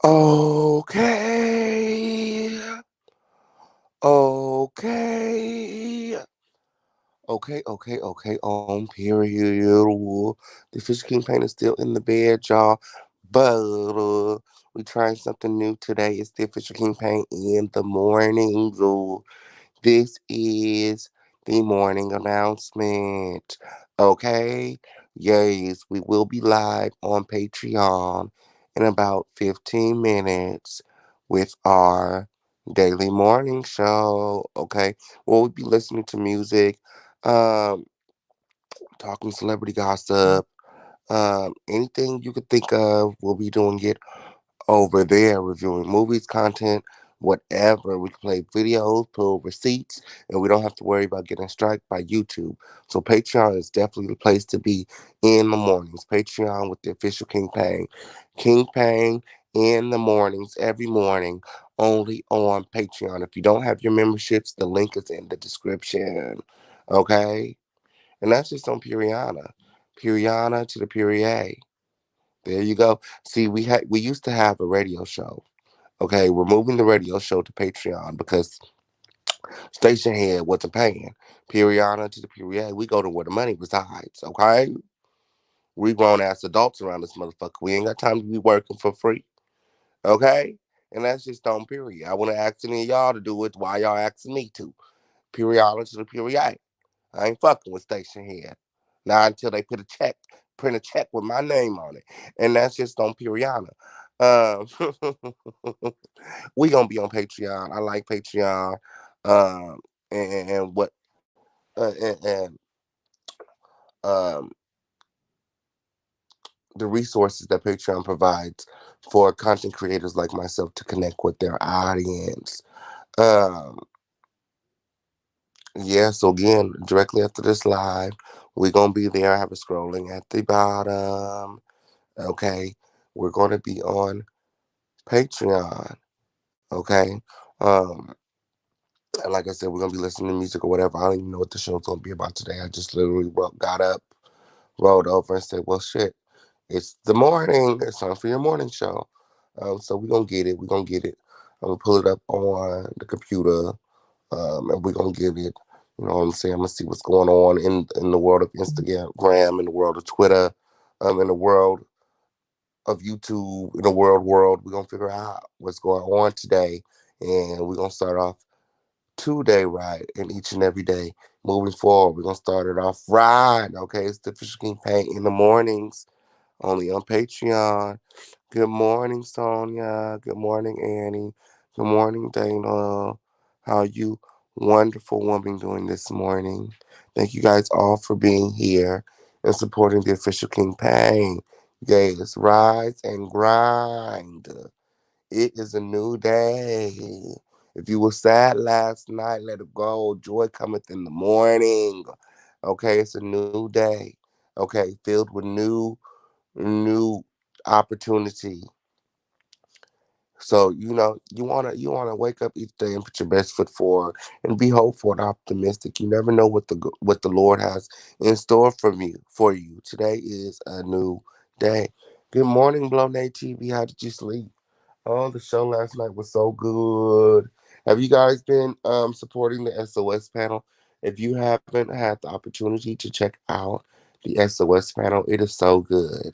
Okay. Okay. Okay. On period. The Fish King Paint is still in the bed, y'all. But we trying something new today. It's the Official King Paint in the morning. This is the morning announcement. Okay? Yes, we will be live on Patreon in about 15 minutes with our daily morning show. Okay? We'll be listening to music, um, talking celebrity gossip, anything you could think of, we'll be doing it over there, reviewing movies, content, whatever. We can play videos, pull receipts, and we don't have to worry about getting striked by YouTube. So Patreon is definitely the place to be in the mornings. Patreon with the official King Pang. King Pang in the mornings, every morning, only on Patreon. If you don't have your memberships, the link is in the description. Okay? And that's just on Puriana. Puriana to the Purier. There you go. See, we used to have a radio show. Okay, we're moving the radio show to Patreon because station head wasn't paying. Puriana to the Purier. We go to where the money resides. Okay, we grown ass adults around this motherfucker. We ain't got time to be working for free. Okay, and that's just on period. I want to ask any of y'all to do it. Why y'all asking me to? Puriana to the Purier. I ain't fucking with station head. Not until they print a check with my name on it. And that's just on Piriana. Um, we gonna be on Patreon. I like Patreon. Um, and what and um the resources that Patreon provides for content creators like myself to connect with their audience. Um, yeah, so again, directly after this live, we're gonna be there. I have it scrolling at the bottom. Okay, we're gonna be on Patreon. Okay, um, and like I said, we're gonna be listening to music or whatever. I don't even know what the show's gonna be about today. I just literally got up, rolled over, and said, "Well, shit, it's the morning. It's time for your morning show." So we're gonna get it. We're gonna get it. I'm gonna pull it up on the computer, and we're gonna get it. You know what I'm saying? I'm gonna see what's going on in the world of Instagram, in the world of Twitter, in the world of YouTube, in the world. We're gonna figure out what's going on today, and we're gonna start off today right, and each and every day moving forward. We're gonna start it off right. Okay, it's the Fish King Paint in the mornings, only on Patreon. Good morning, Sonia. Good morning, Annie. Good morning, Dana. How you wonderful woman doing this morning? Thank you guys all for being here and supporting the official King Pain. Yes, rise and grind. It is a new day. If you were sad last night, let it go. Joy cometh in the morning. Okay, it's a new day. Okay, filled with new opportunity. So you wanna wake up each day and put your best foot forward and be hopeful and optimistic. You never know what the Lord has in store for you. Today is a new day. Good morning, Blow TV. How did you sleep? Oh, the show last night was so good. Have you guys been supporting the SOS panel? If you haven't had the opportunity to check out the SOS panel, it is so good.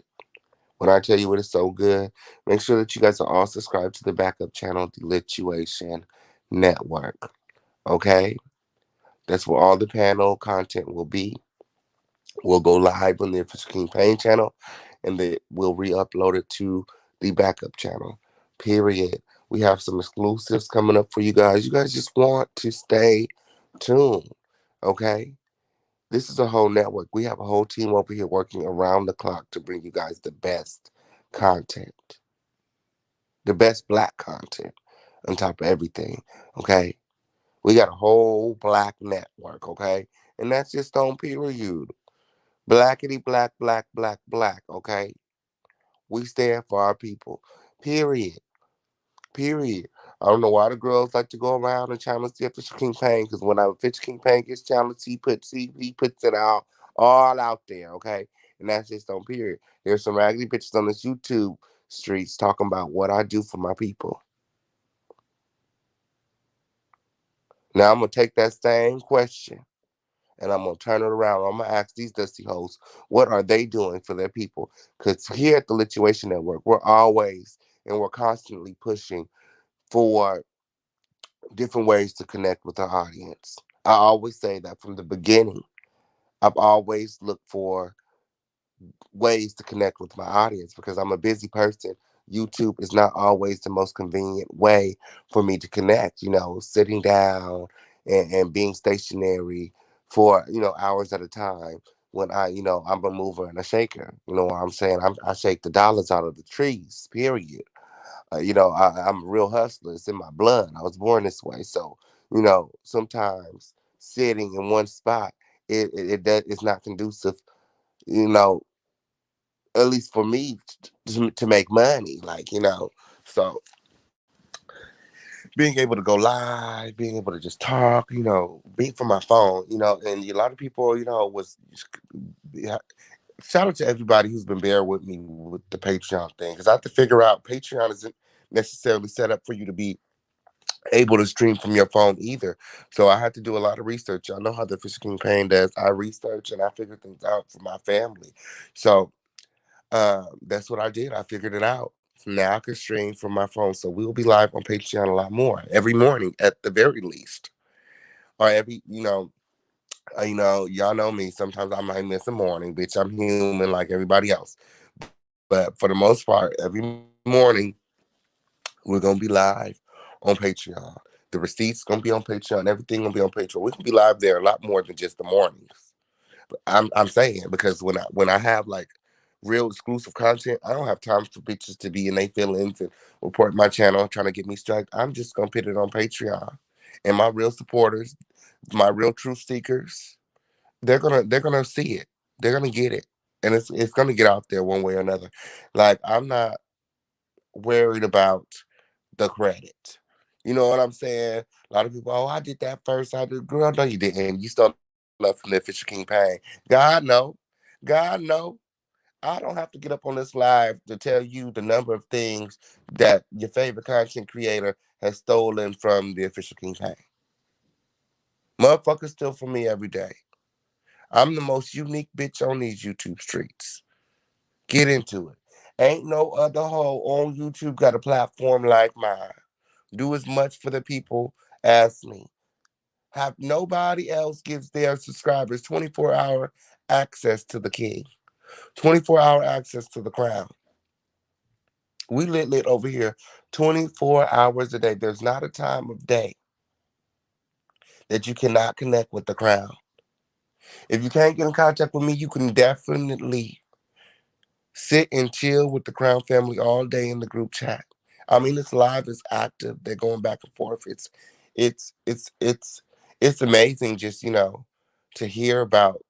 When I tell you it is so good, make sure that you guys are all subscribed to the backup channel, the Lituation Network. Okay? That's where all the panel content will be. We'll go live on the official King Pain channel, and then we'll re-upload it to the backup channel. Period. We have some exclusives coming up for you guys. You guys just want to stay tuned. Okay? This is a whole network. We have a whole team over here working around the clock to bring you guys the best content, the best black content on top of everything. Okay? We got a whole black network. Okay? And that's just on period. Blackity black, black, black, black, okay? We stand for our people. Period. Period. I don't know why the girls like to go around and challenge the official King Pain, because when our official King Pain gets challenged, he puts it all out there, okay? And that's just on period. There's some raggedy bitches on this YouTube streets talking about what I do for my people. Now I'm gonna take that same question and I'm gonna turn it around. I'm gonna ask these dusty hoes, what are they doing for their people? Because here at the Lituation Network, we're always and we're constantly pushing for different ways to connect with our audience. I always say that from the beginning. I've always looked for ways to connect with my audience because I'm a busy person. YouTube is not always the most convenient way for me to connect, sitting down and being stationary for, hours at a time when I'm a mover and a shaker. You know what I'm saying? I shake the dollars out of the trees, period. I'm a real hustler. It's in my blood. I was born this way. So, sometimes sitting in one spot, it's not conducive, you know, at least for me to make money, so being able to go live, being able to just talk, being from my phone, and a lot of people, yeah, shout out to everybody who's been bearing with me with the Patreon thing, because I have to figure out Patreon isn't necessarily set up for you to be able to stream from your phone either. So I had to do a lot of research. I know how the Fisher King Pain does. I research and I figure things out for my family. So that's what I did. I figured it out. Now I can stream from my phone. So we will be live on Patreon a lot more every morning at the very least. Or every, y'all know me. Sometimes I might miss a morning, bitch. I'm human like everybody else. But for the most part, every morning we're gonna be live on Patreon. The receipts gonna be on Patreon. Everything gonna be on Patreon. We can be live there a lot more than just the mornings. I'm saying because when I have like real exclusive content, I don't have time for bitches to be in their feelings and report my channel trying to get me striked. I'm just gonna put it on Patreon, and my real supporters, my real truth seekers, they're gonna see it. They're gonna get it, and it's gonna get out there one way or another. Like I'm not worried about the credit. You know what I'm saying? A lot of people, oh, I did that first. I did, girl, no, you didn't. You stole that from the Fisher King Pain. God, no. God, no. I don't have to get up on this live to tell you the number of things that your favorite content creator has stolen from the official King Pain. Motherfuckers steal from me every day. I'm the most unique bitch on these YouTube streets. Get into it. Ain't no other hoe on YouTube got a platform like mine. Do as much for the people as me. Have nobody else gives their subscribers 24-hour access to the king, 24-hour access to the crown. We lit over here 24 hours a day. There's not a time of day that you cannot connect with the crown. If you can't get in contact with me, you can definitely sit and chill with the crown family all day in the group chat. I mean, it's live, it's active. They're going back and forth. It's it's it's it's amazing just, to hear about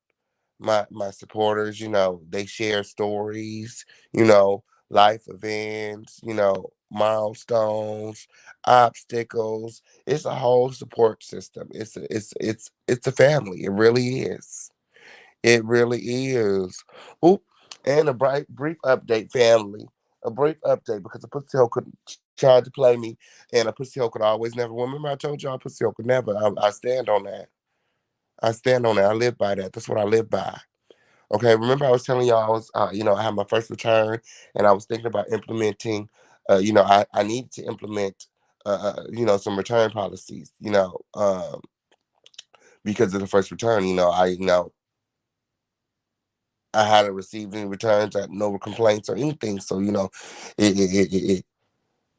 my supporters. They share stories, life events, milestones, obstacles. It's a whole support system. It's a family. It really is. It really is. Oop, and a brief update, family. A brief update because a pussy hoe could try to play me, and a pussy hoe could always never. Remember, I told y'all, a pussy hoe could never. I stand on that. I stand on that. I live by that. That's what I live by. Okay, remember I was telling y'all I was, I had my first return, and I was thinking about implementing. I needed to implement, some return policies. Because of the first return. I hadn't received any returns, I had no complaints or anything. So it it, it it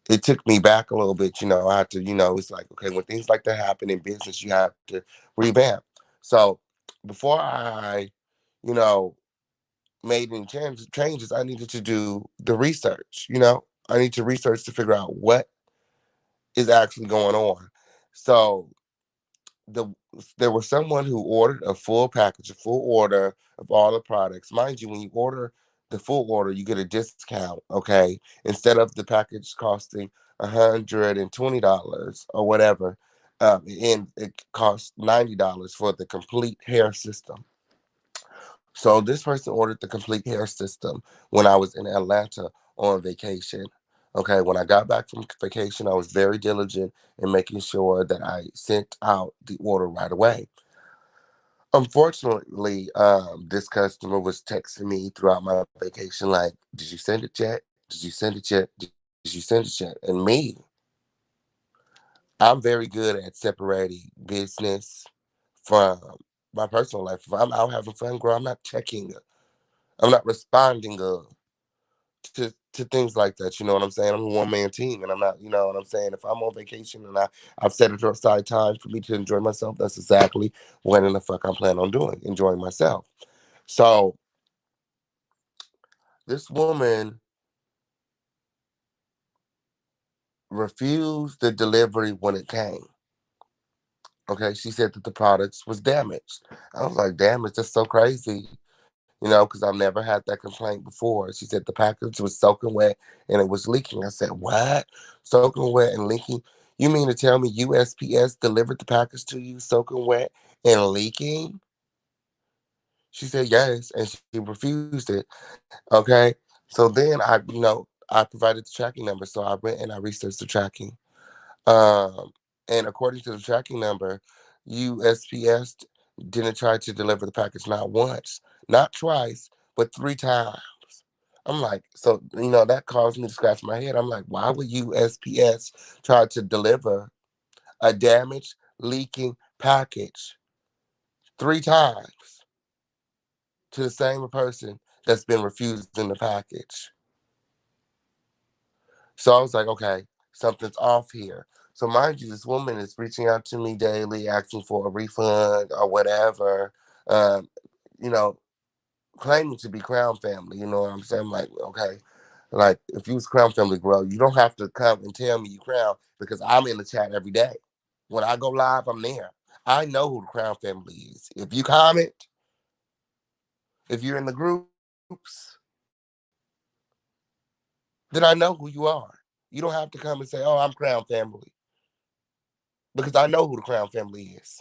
it took me back a little bit. I had to. It's like, okay, when things like that happen in business, you have to revamp. So before I, you know made any changes, I needed to do the research. I need to research to figure out what is actually going on. So the there was someone who ordered a full package, a full order of all the products. Mind you, when you order the full order, you get a discount. Okay, instead of the package costing $120 or whatever, and it costs $90 for the complete hair system. So this person ordered the complete hair system when I was in Atlanta on vacation. Okay, when I got back from vacation, I was very diligent in making sure that I sent out the order right away. Unfortunately, this customer was texting me throughout my vacation, like, "Did you send it yet? Did you send it yet? Did you send it yet?" And me, I'm very good at separating business from my personal life. If I'm out having fun, girl, I'm not checking. I'm not responding to things like that. You know what I'm saying? I'm a one man team, and I'm not. You know what I'm saying? If I'm on vacation and I've set aside time for me to enjoy myself, that's exactly what in the fuck I'm planning on doing, enjoying myself. So this woman refused the delivery when it came. Okay, she said that the products was damaged. I was like, damaged? That's so crazy. Because I've never had that complaint before. She said the package was soaking wet and it was leaking. I said, what? Soaking wet and leaking? You mean to tell me USPS delivered the package to you soaking wet and leaking? She said yes, and she refused it. Okay. So then I provided the tracking number. So I went and I researched the tracking. Um, and according to the tracking number, USPS didn't try to deliver the package not once, not twice, but three times. I'm like, so that caused me to scratch my head. I'm like, why would USPS try to deliver a damaged, leaking package three times to the same person that's been refusing the package? So I was like, okay, something's off here. So mind you, this woman is reaching out to me daily, asking for a refund or whatever, um, you know, claiming to be Crown Family. You know what I'm saying? I'm like, okay, like if you was Crown Family, bro, you don't have to come and tell me you Crown because I'm in the chat every day. When I go live, I'm there. I know who the Crown Family is. If you comment, if you're in the groups, then I know who you are. You don't have to come and say, oh, I'm Crown Family because I know who the Crown Family is.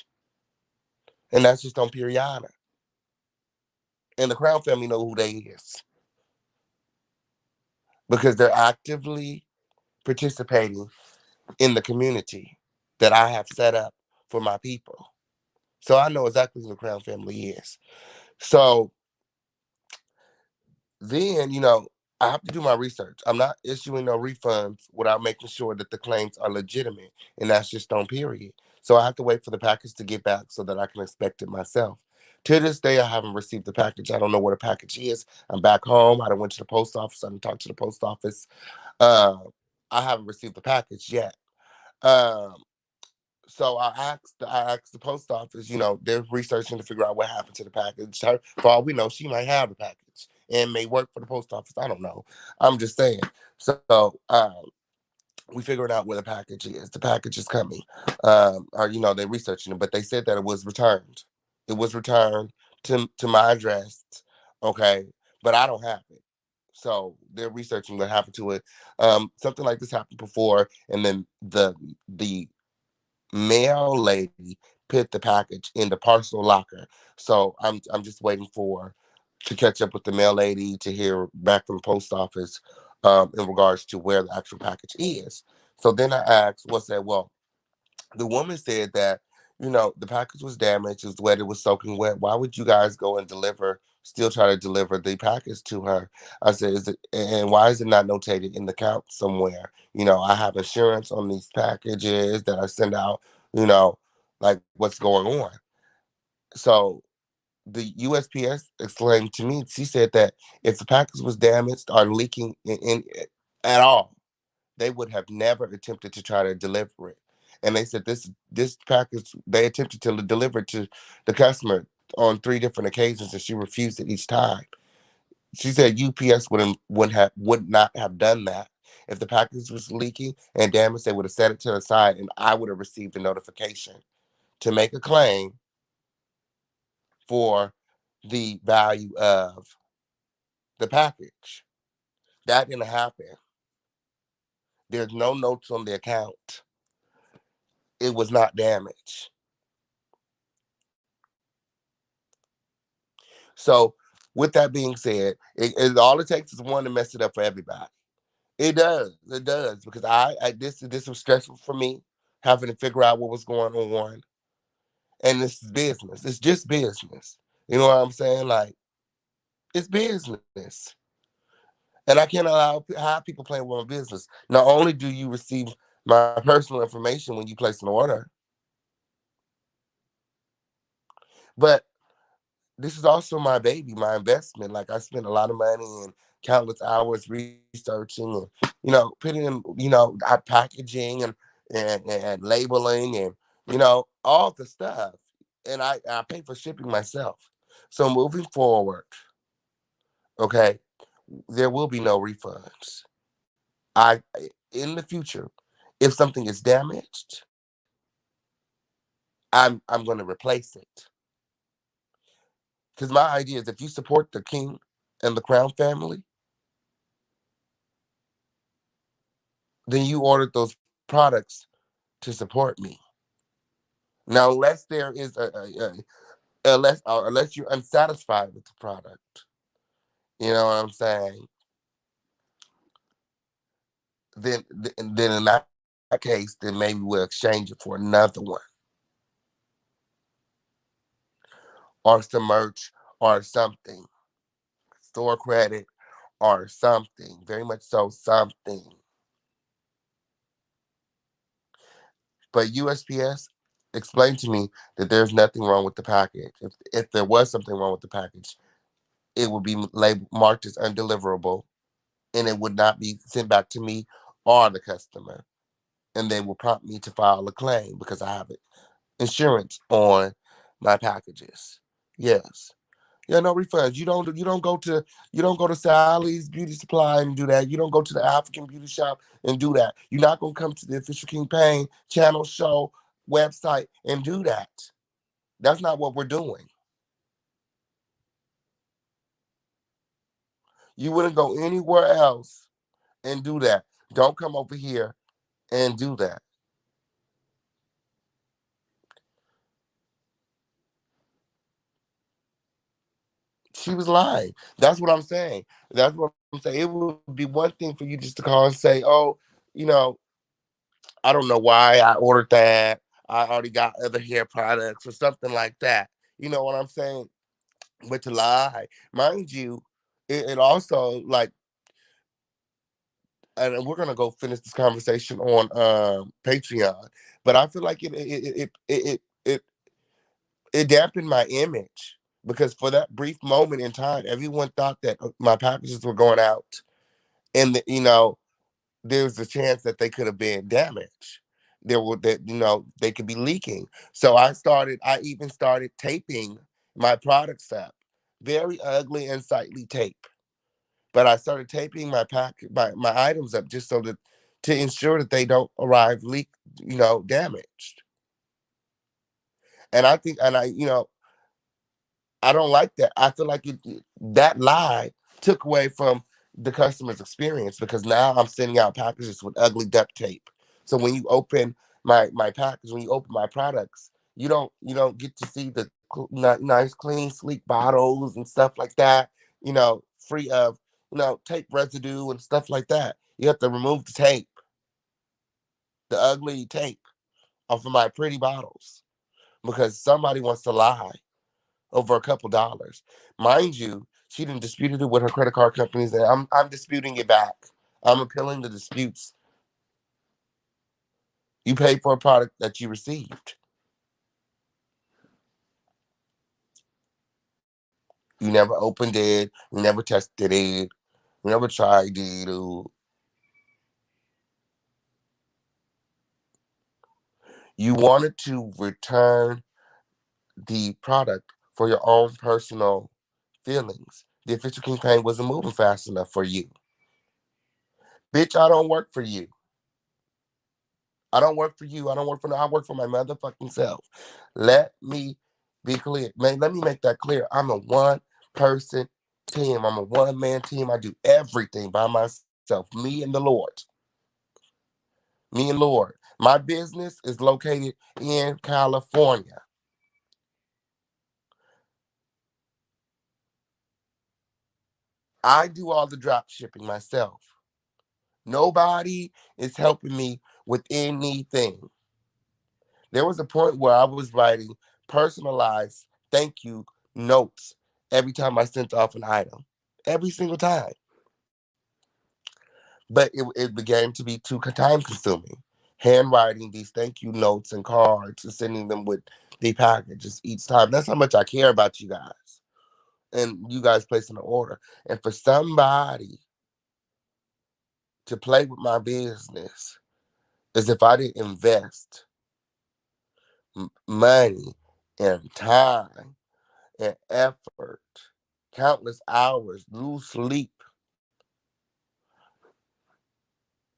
And that's just on Periana. And the Crown family know who they is because they're actively participating in the community that I have set up for my people. So I know exactly who the Crown family is. So then, I have to do my research. I'm not issuing no refunds without making sure that the claims are legitimate. And that's just on period. So I have to wait for the package to get back so that I can inspect it myself. To this day, I haven't received the package. I don't know where the package is. I'm back home. I done went to the post office. I done talked to the post office. Uh, I haven't received the package yet. Um, so I asked the post office, they're researching to figure out what happened to the package. For all we know, she might have the package and may work for the post office. I don't know. I'm just saying. So we figured out where the package is. The package is coming. Or they're researching it, but they said that it was returned. It was returned to my address. Okay. But I don't have it. So they're researching what happened to it. Something like this happened before, and then the mail lady put the package in the parcel locker. So I'm just waiting for to catch up with the mail lady to hear back from the post office in regards to where the actual package is. So then I asked, what's that? Well, the woman said that the package was damaged, it was wet, it was soaking wet. Why would you guys go and still try to deliver the package to her? I said, is it, and why is it not notated in the count somewhere? I have insurance on these packages that I send out, you know like what's going on. So the USPS explained to me, she said that if the package was damaged or leaking in at all, they would have never attempted to try to deliver it. And they said this package they attempted to deliver to the customer on three different occasions, and she refused it each time. She said UPS would not have done that. If the package was leaking and damaged, they would have set it to the side, and I would have received a notification to make a claim for the value of the package. That didn't happen. There's no notes on the account. It was not damaged. So, with that being said, all it takes is one to mess it up for everybody. It does. It does because this was stressful for me having to figure out what was going on, and this is business. It's just business. You know what I'm saying? Like it's business, and I can't have people playing with my business. Not only do you receive my personal information when you place an order, but this is also my baby, my investment. Like I spent a lot of money and countless hours researching and putting in packaging and labeling and all the stuff. And I pay for shipping myself. So moving forward, okay, there will be no refunds. I In the future, if something is damaged, I'm going to replace it. Because my idea is if you support the king and the crown family, then you ordered those products to support me. Now, unless there is unless you're unsatisfied with the product, you know what I'm saying? Then in that case, then maybe we'll exchange it for another one or some merch or something, store credit or something. Very much so, something. But USPS explained to me that there's nothing wrong with the package. If there was something wrong with the package, it would be labeled marked as undeliverable, and it would not be sent back to me or the customer. And they will prompt me to file a claim because I have insurance on my packages. Yes. Yeah, no refunds. You don't go to Sally's Beauty Supply and do that. You don't go to the African Beauty Shop and do that. You're not gonna come to the official King Payne channel show website and do that. That's not what we're doing. You wouldn't go anywhere else and do that. Don't come over here and do that. She was lying. That's what I'm saying. That's what I'm saying. It would be one thing for you just to call and say, "Oh, you know, I don't know why I ordered that. I already got other hair products or something like that." You know what I'm saying? But to lie, mind you, it also like, and we're gonna go finish this conversation on Patreon. But I feel like it dampened my image because for that brief moment in time, everyone thought that my packages were going out, and there's a chance that they could have been damaged. There were that they could be leaking. So I even started taping my products up, very ugly and sightly tape. But I started taping my items up just so that to ensure that they don't arrive leak, damaged. And I think, and I don't like that. I feel like that lie took away from the customer's experience because now I'm sending out packages with ugly duct tape. So when you open my package, when you open my products, you don't get to see the nice, clean, sleek bottles and stuff like that. Free of tape residue and stuff like that. You have to remove the tape, the ugly tape, off of my pretty bottles because somebody wants to lie over a couple dollars. Mind you, she didn't disputed it with her credit card companies, and I'm disputing it back. I'm appealing the disputes. You paid for a product that you received. You never opened it. You never tested it. You never tried it. You wanted to return the product for your own personal feelings. The official campaign wasn't moving fast enough for you. Bitch, I don't work for you. I don't work for you. I don't work for no. I work for my motherfucking self. Let me be clear. Man, let me make that clear. I'm a one person team. I'm a one man team. I do everything by myself. Me and the Lord. Me and Lord. My business is located in California. I do all the drop shipping myself. Nobody is helping me with anything. There was a point where I was writing personalized thank you notes every time I sent off an item. Every single time. But it began to be too time consuming. Handwriting these thank you notes and cards and sending them with the packages each time. That's how much I care about you guys. And you guys placing an order. And for somebody to play with my business as if I didn't invest money and time and effort, countless hours, lose sleep.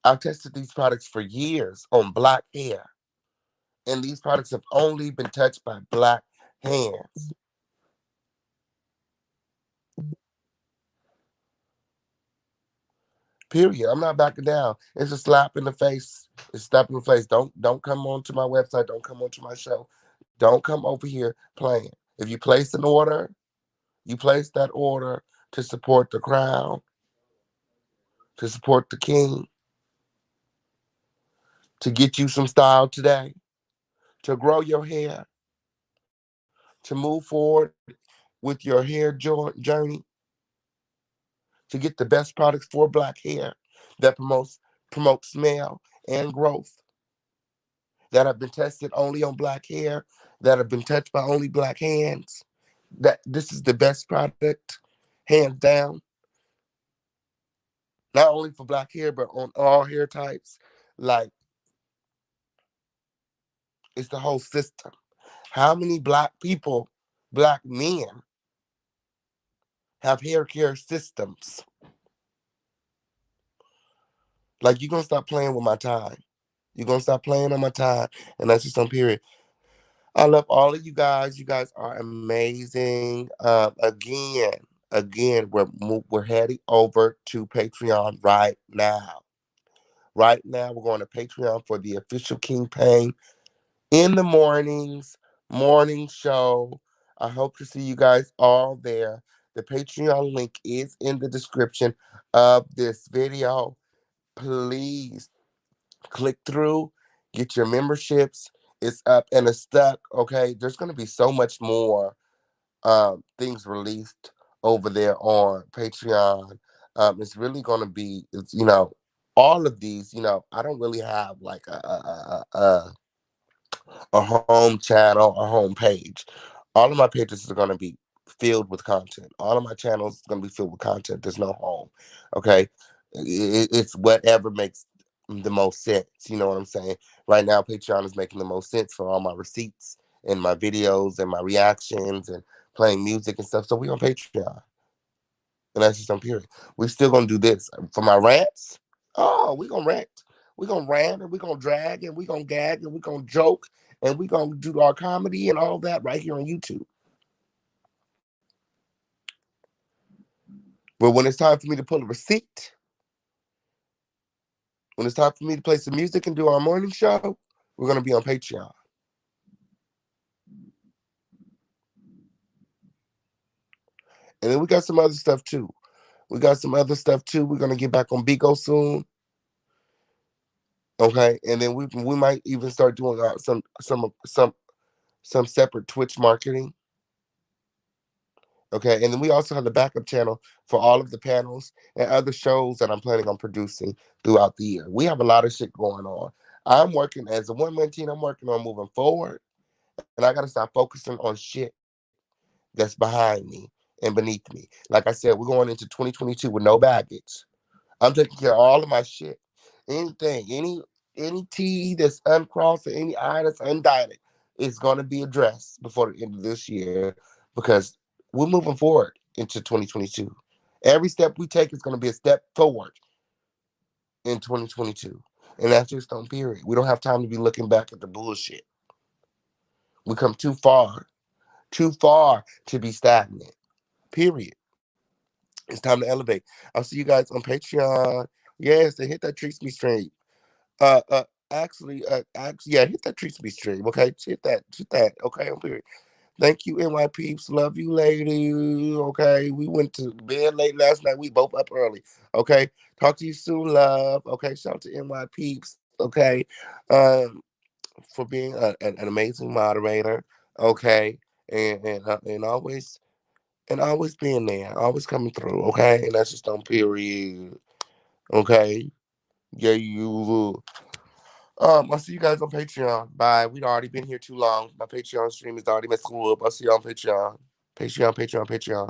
I've tested these products for years on black hair, and these products have only been touched by black hands. Period. I'm not backing down. It's a slap in the face. It's a slap in the face. Don't come onto my website. Don't come onto my show. Don't come over here playing. If you place an order, you place that order to support the crown, to support the king, to get you some style today, to grow your hair, to move forward with your hair journey, to get the best products for black hair that promotes smell and growth, that have been tested only on black hair, that have been touched by only black hands. That this is the best product, hands down, not only for black hair, but on all hair types. Like, it's the whole system. How many black people, black men, have hair care systems? Like, you're gonna stop playing with my time. You're gonna stop playing on my time. And that's just on period. I love all of you guys. You guys are amazing. Again, we're heading over to Patreon right now. Right now, we're going to Patreon for the official King Pain in the morning show. I hope to see you guys all there. The Patreon link is in the description of this video. Please click through, get your memberships. It's up and it's stuck. Okay, there's gonna be so much more things released over there on Patreon. It's really gonna be, it's, all of these. I don't really have like a home channel, a home page. All of my pages are going to be filled with content. All of my channels are going to be filled with content. There's no home. Okay. It's whatever makes the most sense. You know what I'm saying? Right now, Patreon is making the most sense for all my receipts and my videos and my reactions and playing music and stuff. So we on Patreon. And that's just on period. We still gonna do this. For my rants, oh, we gonna rant. We gonna rant and we gonna drag and we gonna gag and we gonna joke and we gonna do our comedy and all that right here on YouTube. But when it's time for me to pull a receipt, when it's time for me to play some music and do our morning show, we're gonna be on Patreon. And then we got some other stuff too. We're gonna get back on Bigo soon. Okay, and then we might even start doing some separate Twitch marketing. Okay, and then we also have the backup channel for all of the panels and other shows that I'm planning on producing throughout the year. We have a lot of shit going on. I'm working as a one-man team. I'm working on moving forward, and I got to stop focusing on shit that's behind me and beneath me. Like I said, we're going into 2022 with no baggage. I'm taking care of all of my shit. Anything, any T that's uncrossed or any I that's undotted is going to be addressed before the end of this year because we're moving forward into 2022. Every step we take is going to be a step forward in 2022. And that's just on period. We don't have time to be looking back at the bullshit. We come too far to be stagnant. Period. It's time to elevate. I'll see you guys on Patreon. Yes, and hit that Treats Me stream. Uh, uh, actually, yeah, hit that Treats Me stream. Okay, hit that. Okay, on period. Thank you, NY peeps. Love you, lady. Okay. We went to bed late last night. We both up early. Okay. Talk to you soon, love. Okay. Shout out to NY peeps. Okay. Um, for being an amazing moderator. Okay. And always being there. Always coming through. Okay. And that's just on period. Okay. Yeah, you. I'll see you guys on Patreon. Bye. We've already been here too long. My Patreon stream is already messing up. I'll see you on Patreon. Patreon, Patreon, Patreon.